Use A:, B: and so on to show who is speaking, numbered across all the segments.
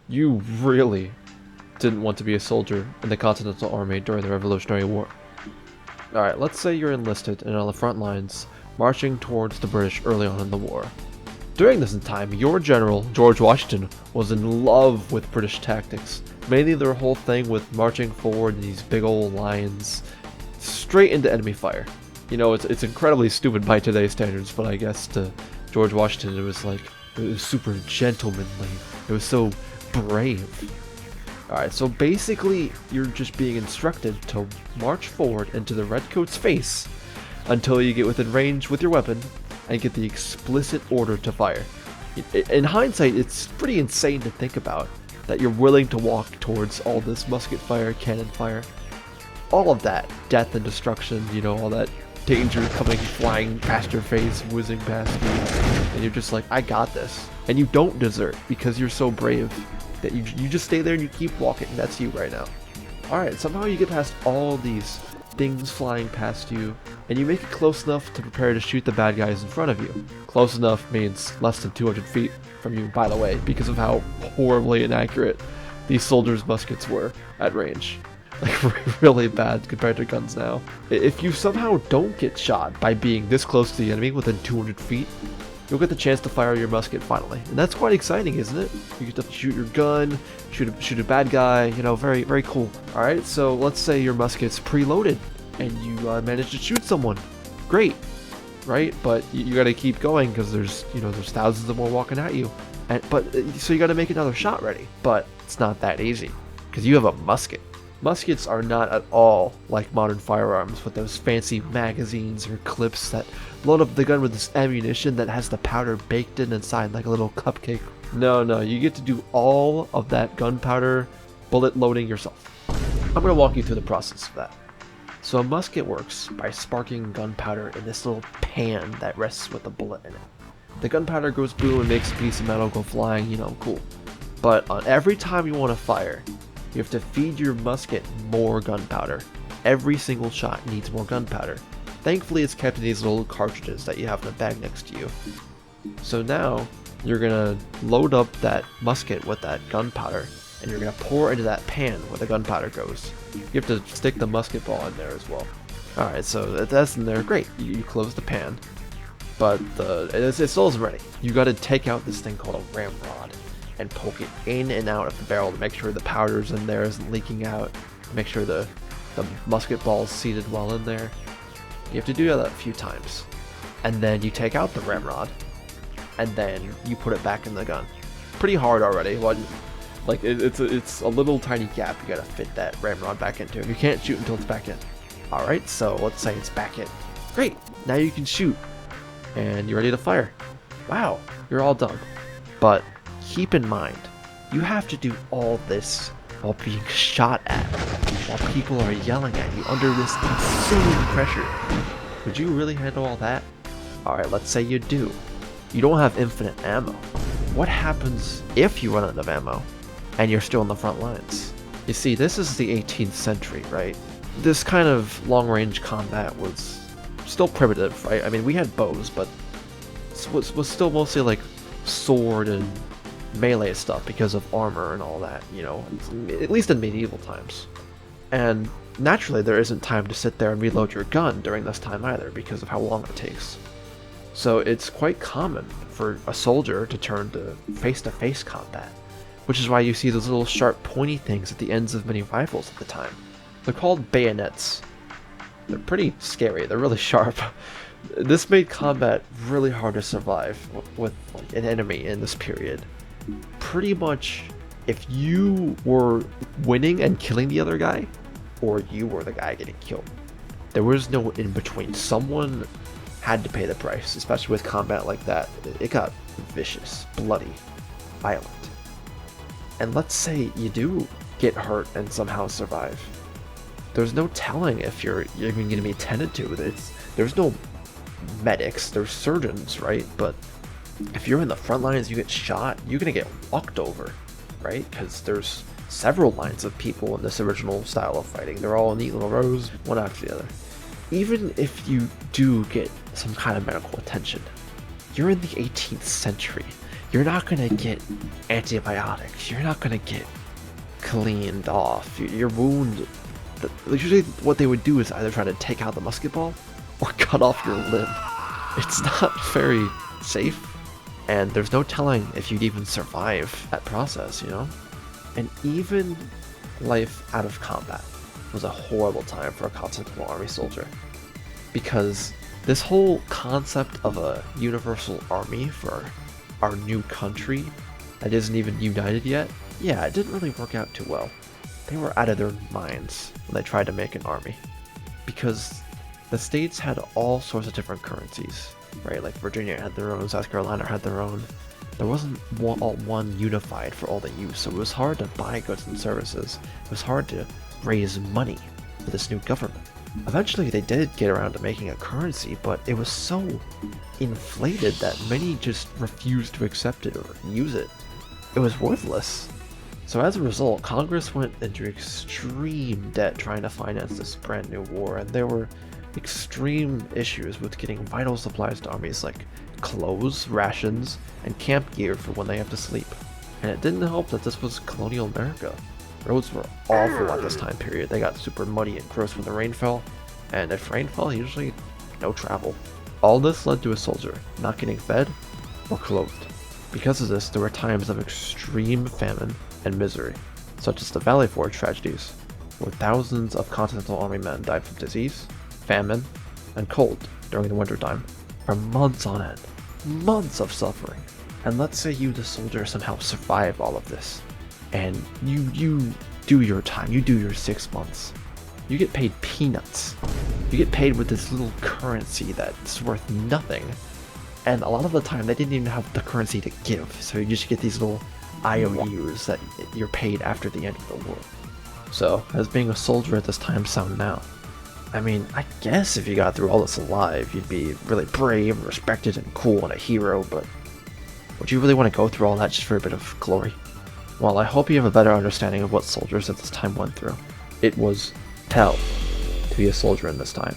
A: You really didn't want to be a soldier in the Continental Army during the Revolutionary War. Alright, let's say you're enlisted and on the front lines, marching towards the British early on in the war. During this time, your general, George Washington, was in love with British tactics, mainly their whole thing with marching forward in these big old lines, straight into enemy fire. You know, it's incredibly stupid by today's standards, but I guess to George Washington it was super gentlemanly, it was so brave. Alright, so basically, you're just being instructed to march forward into the redcoat's face until you get within range with your weapon and get the explicit order to fire. In hindsight, it's pretty insane to think about that you're willing to walk towards all this musket fire, cannon fire, all of that death and destruction, you know, all that danger coming flying past your face, whizzing past you, and you're just like, I got this. And you don't desert because you're so brave that you just stay there and you keep walking. That's you right now. Alright, somehow you get past all these things flying past you, and you make it close enough to prepare to shoot the bad guys in front of you. Close enough means less than 200 feet from you, by the way, because of how horribly inaccurate these soldiers' muskets were at range. Like, really bad compared to guns now. If you somehow don't get shot by being this close to the enemy within 200 feet, you'll get the chance to fire your musket finally. And that's quite exciting, isn't it? You get to shoot your gun, shoot a bad guy, you know, very, very cool. Alright, so let's say your musket's preloaded and you manage to shoot someone. Great, right? But you gotta keep going because there's thousands of more walking at you. So you gotta make another shot ready. But it's not that easy because you have a musket. Muskets are not at all like modern firearms with those fancy magazines or clips that load up the gun with this ammunition that has the powder baked in inside like a little cupcake. No, you get to do all of that gunpowder bullet loading yourself. I'm going to walk you through the process of that. So a musket works by sparking gunpowder in this little pan that rests with a bullet in it. The gunpowder goes boom and makes a piece of metal go flying, you know, cool. But on every time you want to fire, you have to feed your musket more gunpowder. Every single shot needs more gunpowder. Thankfully, it's kept in these little cartridges that you have in a bag next to you. So now, you're gonna load up that musket with that gunpowder, and you're gonna pour into that pan where the gunpowder goes. You have to stick the musket ball in there as well. Alright, so that's in there, great. You close the pan, but it still isn't ready. You gotta take out this thing called a ramrod and poke it in and out of the barrel to make sure the powder's in there isn't leaking out, make sure the musket ball's seated well in there. You have to do that a few times. And then you take out the ramrod, and then you put it back in the gun. Pretty hard already. Like it's a little tiny gap you gotta fit that ramrod back into. You can't shoot until it's back in. Alright, so let's say it's back in. Great, now you can shoot. And you're ready to fire. Wow, you're all done. But keep in mind, you have to do all this while being shot at, while people are yelling at you under this insane pressure. Would you really handle all that? Alright, let's say you do. You don't have infinite ammo. What happens if you run out of ammo and you're still in the front lines? You see, this is the 18th century, right? This kind of long-range combat was still primitive, right? I mean, we had bows, but it was still mostly like sword and melee stuff because of armor and all that, you know, at least in medieval times. And naturally there isn't time to sit there and reload your gun during this time either because of how long it takes. So it's quite common for a soldier to turn to face-to-face combat, which is why you see those little sharp pointy things at the ends of many rifles at the time. They're called bayonets. They're pretty scary, they're really sharp. This made combat really hard to survive with like, an enemy in this period. Pretty much, if you were winning and killing the other guy, or you were the guy getting killed, there was no in between. Someone had to pay the price, especially with combat like that. It got vicious, bloody, violent. And let's say you do get hurt and somehow survive. There's no telling if you're even going to be tended to. There's no medics, there's surgeons, right? But if you're in the front lines, you get shot, you're gonna get walked over, right? Because there's several lines of people in this original style of fighting. They're all in neat little rows, one after the other. Even if you do get some kind of medical attention, you're in the 18th century. you're not gonna get antibiotics. You're not gonna get cleaned off. Your wound, usually what they would do is either try to take out the musket ball or cut off your limb. It's not very safe, and there's no telling if you'd even survive that process, you know? And even life out of combat was a horrible time for a Continental Army soldier, because this whole concept of a universal army for our new country that isn't even united yet, yeah, it didn't really work out too well. They were out of their minds when they tried to make an army, because the states had all sorts of different currencies, right? Like Virginia had their own, South Carolina had their own. There wasn't one unified for all the use, so it was hard to buy goods and services. It was hard to raise money for this new government. Eventually they did get around to making a currency, but it was so inflated that many just refused to accept it or use it. It was worthless. So as a result, Congress went into extreme debt trying to finance this brand new war, and there were extreme issues with getting vital supplies to armies like clothes, rations, and camp gear for when they have to sleep. And it didn't help that this was colonial America. Roads were awful at this time period. They got super muddy and gross when the rain fell, and if rain fell, usually no travel. All this led to a soldier not getting fed or clothed. Because of this, there were times of extreme famine and misery, such as the Valley Forge tragedies, where thousands of Continental Army men died from disease, famine, and cold during the wintertime, for months on end. Months of suffering. And let's say you, the soldier, somehow survive all of this, and you do your time, you do your 6 months. You get paid peanuts. You get paid with this little currency that's worth nothing. And a lot of the time, they didn't even have the currency to give, so you just get these little IOUs that you're paid after the end of the war. So, as being a soldier at this time sound now? I mean, I guess if you got through all this alive, you'd be really brave, respected, and cool, and a hero, but would you really want to go through all that just for a bit of glory? Well, I hope you have a better understanding of what soldiers at this time went through. It was hell to be a soldier in this time.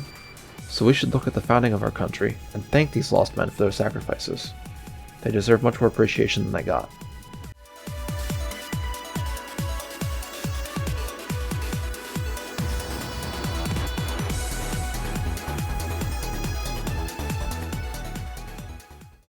A: So we should look at the founding of our country and thank these lost men for their sacrifices. They deserve much more appreciation than they got.